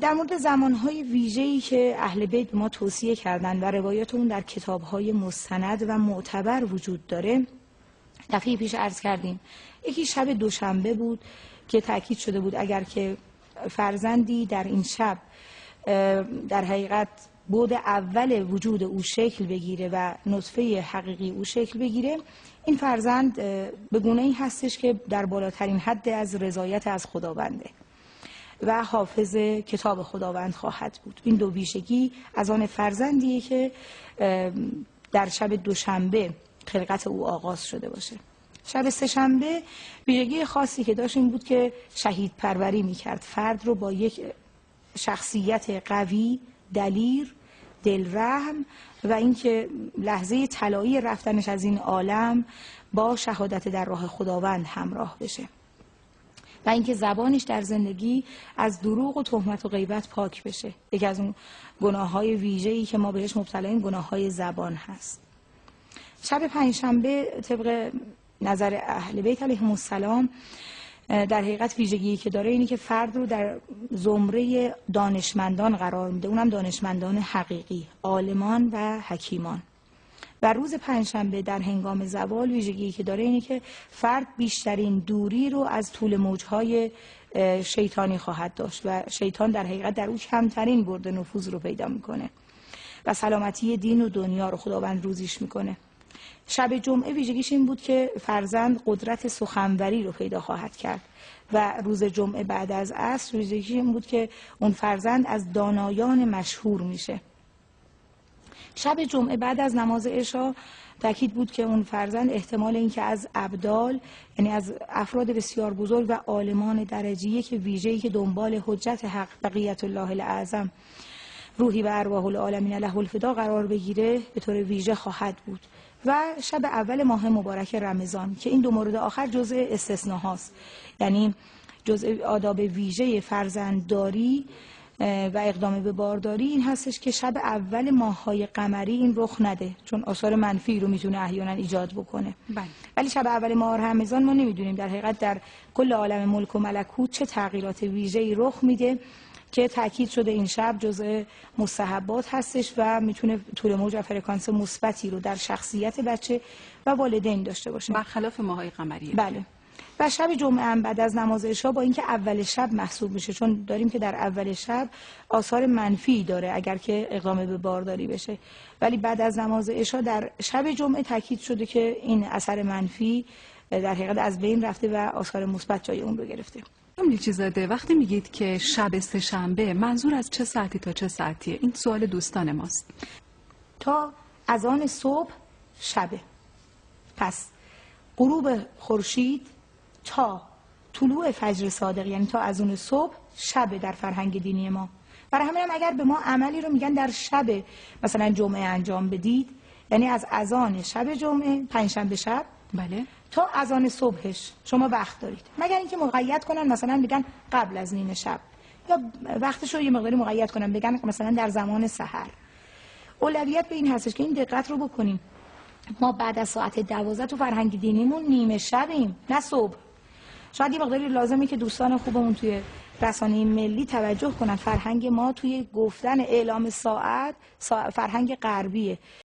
در مورد زمانهای ویژه‌ای که اهل بیت به ما توصیه کردن و روایات اون در کتاب‌های مستند و معتبر وجود داره، دفعه پیش عرض کردیم. یکی شب دوشنبه بود که تأکید شده بود اگر که فرزندی در این شب در حقیقت بعد اول وجود او شکل بگیره و نطفه حقیقی او شکل بگیره، این فرزند به گونه‌ای هستش که در بالاترین حد از رضایت از خداونده و حافظ کتاب خداوند خواهد بود. این دو ویژگی از آن فرزندیه که در شب دوشنبه خلقت او آغاز شده باشه. شب سه‌شنبه ویژگی خاصی که داشت این بود که شهید پروری میکرد. فرد رو با یک شخصیت قوی، دلیر، دلرحم و اینکه لحظه طلایی رفتنش از این عالم با شهادت در راه خداوند همراه بشه و اینکه زبانش در زندگی از دروغ و تهمت و غیبت پاک بشه. یکی از اون گناه‌های ویژه‌ای که ما بهش مبتلاییم گناه‌های زبان هست. شب پنجشنبه طبق نظر اهل بیت علیهم السلام در حقیقت ویژگی که داره اینی که فرد رو در زمره دانشمندان قرار میده، اونم دانشمندان حقیقی، عالمان و حکیمان. و روز پنجشنبه در هنگام زوال ویژگی که داره اینه که فرد بیشترین دوری رو از طول موجهای شیطانی خواهد داشت و شیطان در حقیقت در او کمترین برد نفوذ رو پیدا میکنه و سلامتی دین و دنیا رو خداوند روزیش میکنه. شب جمعه ویژگیش این بود که فرزند قدرت سخنوری رو پیدا خواهد کرد و روز جمعه بعد از عصر ویژگیش این بود که اون فرزند از دانایان مشهور میشه. شب جمعه بعد از نماز عشا تأکید بود که اون فرزند احتمال اینکه از ابدال، یعنی از افراد بسیار بزرگ و عالمان درجه‌ای که ویژه‌ای که دنبال حجت حق بقیت الله الاعظم روحی و ارواح العالمین له الفدا قرار بگیره به طور ویژه خواهد بود. و شب اول ماه مبارک رمضان که این دو مورد آخر جزء استثناهاست، یعنی جزء آداب ویژه فرزندداری و اقدام به بارداری این هستش که شب اول ماه‌های قمری این رخ نده، چون آثار منفی رو میتونه احیانا ایجاد بکنه. ولی شب اول ماه رمضان ما نمیدونیم در حقیقت در کل عالم ملک و ملکوت چه تغییرات ویژه‌ای رخ میده که تأکید شده این شب جزء مستحبات هستش و میتونه طول موج و فرکانس مثبتی رو در شخصیت بچه و والدین داشته باشه، برخلاف ماه‌های قمری. بله. و شب جمعه هم بعد از نماز عشا با اینکه اول شب محسوب میشه، چون داریم که در اول شب آثار منفی داره اگر که اقدام به بارداری بشه، ولی بعد از نماز عشا در شب جمعه تاکید شده که این اثر منفی در حقیقت از بین رفته و آثار مثبت جای اون رو گرفته. لیچی‌زاده، وقتی میگید که شب سه‌شنبه منظور از چه ساعتی تا چه ساعتیه؟ این سوال دوستان ماست. تا اذان صبح شبه، پس غروب خورشید تا طلوع فجر صادق، یعنی تا اذان صبح شب در فرهنگ دینی ما. برای همین هم اگر به ما عملی رو میگن در شب مثلا جمعه انجام بدید، یعنی از اذان شب جمعه پنجشنبه شب، بله، تا اذان صبحش شما وقت دارید، مگر اینکه مقید کنن مثلا بگن قبل از نیمه شب یا وقتش رو یه مقداری مقید کنن بگن مثلا در زمان سحر. اولویت به این هستش که این دقت رو بکنیم، ما بعد از ساعت 12 تو فرهنگ دینیمون نیمه شبیم نه صبح. شاید یه مقداری لازمه که دوستان خوبمون توی رسانه ملی توجه کنن، فرهنگ ما توی گفتن اعلام ساعت فرهنگ غربیه.